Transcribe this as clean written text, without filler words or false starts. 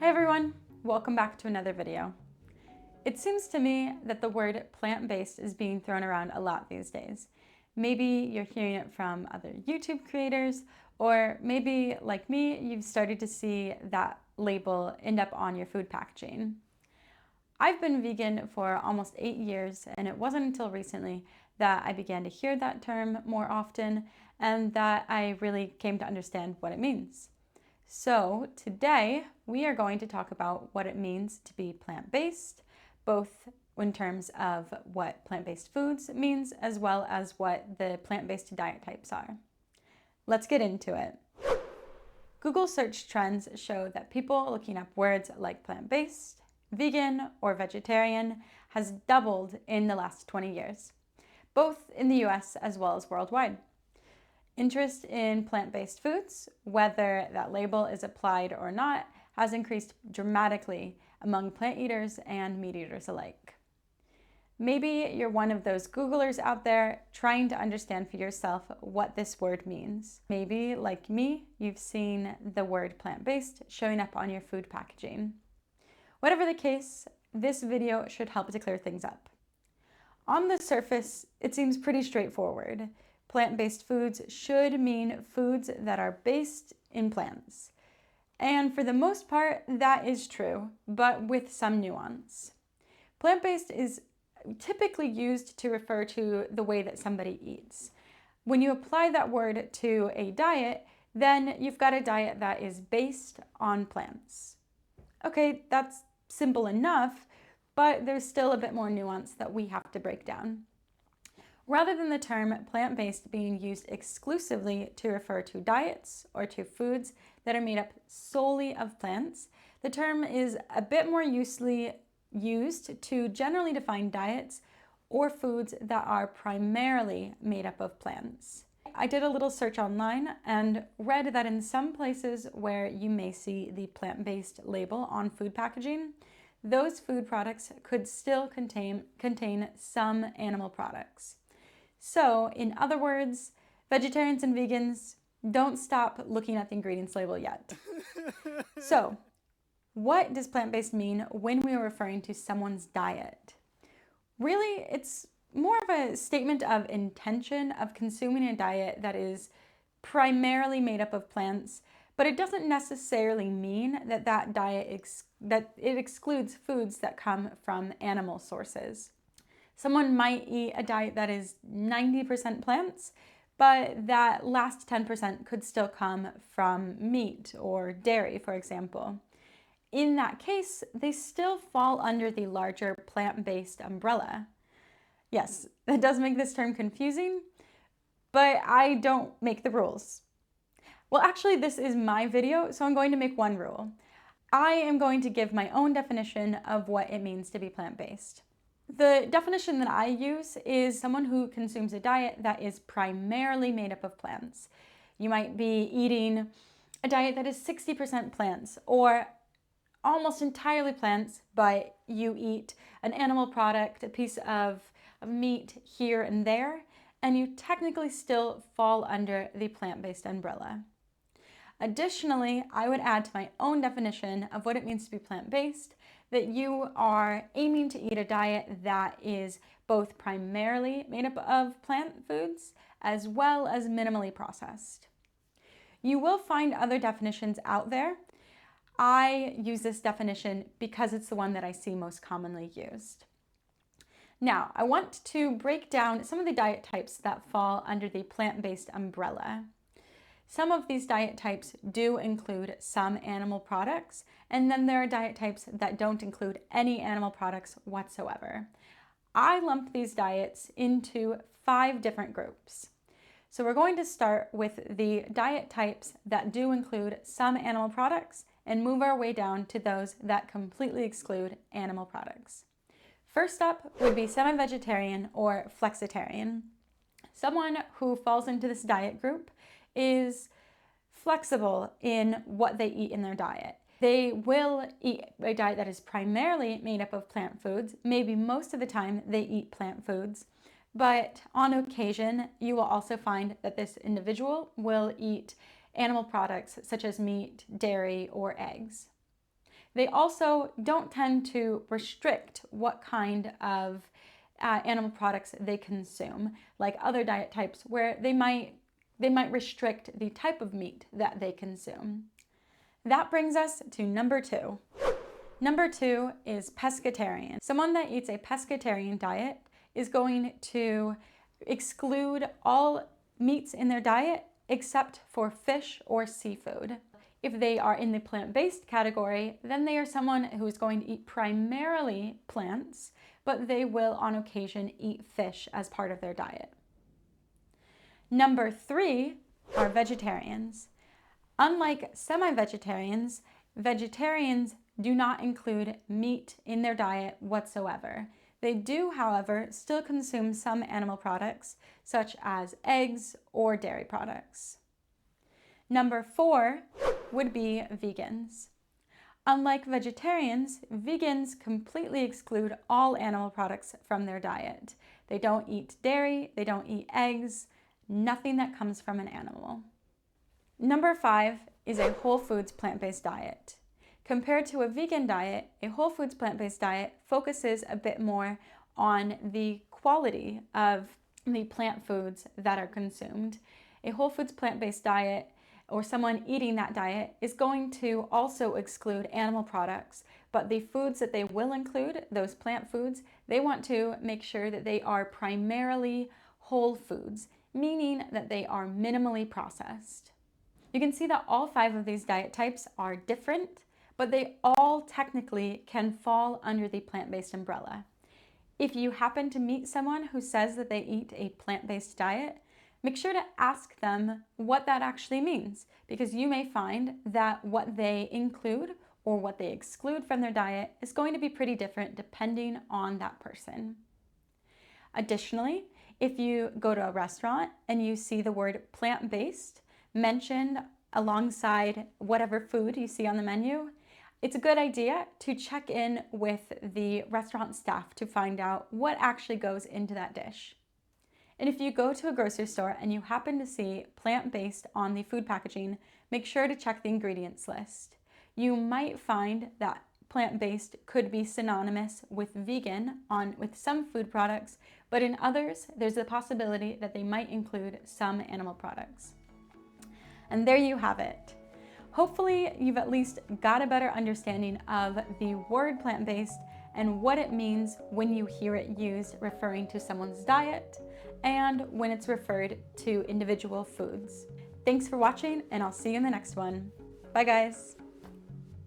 Hey everyone, welcome back to another video. It seems to me that the word plant-based is being thrown around a lot these days. Maybe you're hearing it from other YouTube creators, or maybe, like me, you've started to see that label end up on your food packaging. I've been vegan for almost 8 years, and it wasn't until recently that I began to hear that term more often and that I really came to understand what it means. So today we are going to talk about what it means to be plant-based, both in terms of what plant-based foods means as well as what the plant-based diet types are. Let's get into it. Google search trends show that people looking up words like plant-based, vegan, or vegetarian has doubled in the last 20 years, both in the US as well as worldwide. Interest in plant-based foods, whether that label is applied or not, has increased dramatically among plant eaters and meat eaters alike. Maybe you're one of those Googlers out there trying to understand for yourself what this word means. Maybe, like me, you've seen the word plant-based showing up on your food packaging. Whatever the case, this video should help to clear things up. On the surface, it seems pretty straightforward. Plant-based foods should mean foods that are based in plants. And for the most part, that is true, but with some nuance. Plant-based is typically used to refer to the way that somebody eats. When you apply that word to a diet, then you've got a diet that is based on plants. Okay, that's simple enough, but there's still a bit more nuance that we have to break down. Rather than the term plant-based being used exclusively to refer to diets or to foods that are made up solely of plants, the term is a bit more loosely used to generally define diets or foods that are primarily made up of plants. I did a little search online and read that in some places where you may see the plant-based label on food packaging, those food products could still contain some animal products. So, in other words, vegetarians and vegans, don't stop looking at the ingredients label yet. So, what does plant-based mean when we are referring to someone's diet? Really, it's more of a statement of intention of consuming a diet that is primarily made up of plants, but it doesn't necessarily mean that that diet excludes foods that come from animal sources. Someone might eat a diet that is 90% plants, but that last 10% could still come from meat or dairy, for example. In that case, they still fall under the larger plant-based umbrella. Yes, that does make this term confusing, but I don't make the rules. Well, actually, this is my video, so I'm going to make one rule. I am going to give my own definition of what it means to be plant-based. The definition that I use is someone who consumes a diet that is primarily made up of plants. You might be eating a diet that is 60% plants or almost entirely plants, but you eat an animal product, a piece of meat here and there, and you technically still fall under the plant-based umbrella. Additionally, I would add to my own definition of what it means to be plant-based that you are aiming to eat a diet that is both primarily made up of plant foods as well as minimally processed. You will find other definitions out there. I use this definition because it's the one that I see most commonly used. Now, I want to break down some of the diet types that fall under the plant-based umbrella. Some of these diet types do include some animal products, and then there are diet types that don't include any animal products whatsoever. I lump these diets into 5 different groups. So we're going to start with the diet types that do include some animal products and move our way down to those that completely exclude animal products. First up would be semi-vegetarian or flexitarian. Someone who falls into this diet group is flexible in what they eat in their diet. They will eat a diet that is primarily made up of plant foods. Maybe most of the time they eat plant foods, but on occasion you will also find that this individual will eat animal products such as meat, dairy, or eggs. They also don't tend to restrict what kind of animal products they consume, like other diet types where they might restrict the type of meat that they consume. That brings us to number 2. Number 2 is pescatarian. Someone that eats a pescatarian diet is going to exclude all meats in their diet except for fish or seafood. If they are in the plant-based category, then they are someone who is going to eat primarily plants, but they will on occasion eat fish as part of their diet. Number 3 are vegetarians. Unlike semi-vegetarians, vegetarians do not include meat in their diet whatsoever. They do, however, still consume some animal products, such as eggs or dairy products. Number 4 would be vegans. Unlike vegetarians, vegans completely exclude all animal products from their diet. They don't eat dairy, they don't eat eggs, nothing that comes from an animal. Number 5 is a whole foods plant-based diet. Compared to a vegan diet, a whole foods plant-based diet focuses a bit more on the quality of the plant foods that are consumed. A whole foods plant-based diet, or someone eating that diet, is going to also exclude animal products, but the foods that they will include, those plant foods, they want to make sure that they are primarily whole foods, meaning that they are minimally processed. You can see that all 5 of these diet types are different, but they all technically can fall under the plant-based umbrella. If you happen to meet someone who says that they eat a plant-based diet, make sure to ask them what that actually means, because you may find that what they include or what they exclude from their diet is going to be pretty different depending on that person. Additionally, if you go to a restaurant and you see the word plant-based mentioned alongside whatever food you see on the menu, it's a good idea to check in with the restaurant staff to find out what actually goes into that dish. And if you go to a grocery store and you happen to see plant-based on the food packaging, make sure to check the ingredients list. You might find that plant-based could be synonymous with vegan with some food products, but in others, there's the possibility that they might include some animal products. And there you have it. Hopefully, you've at least got a better understanding of the word plant-based and what it means when you hear it used referring to someone's diet and when it's referred to individual foods. Thanks for watching, and I'll see you in the next one. Bye, guys.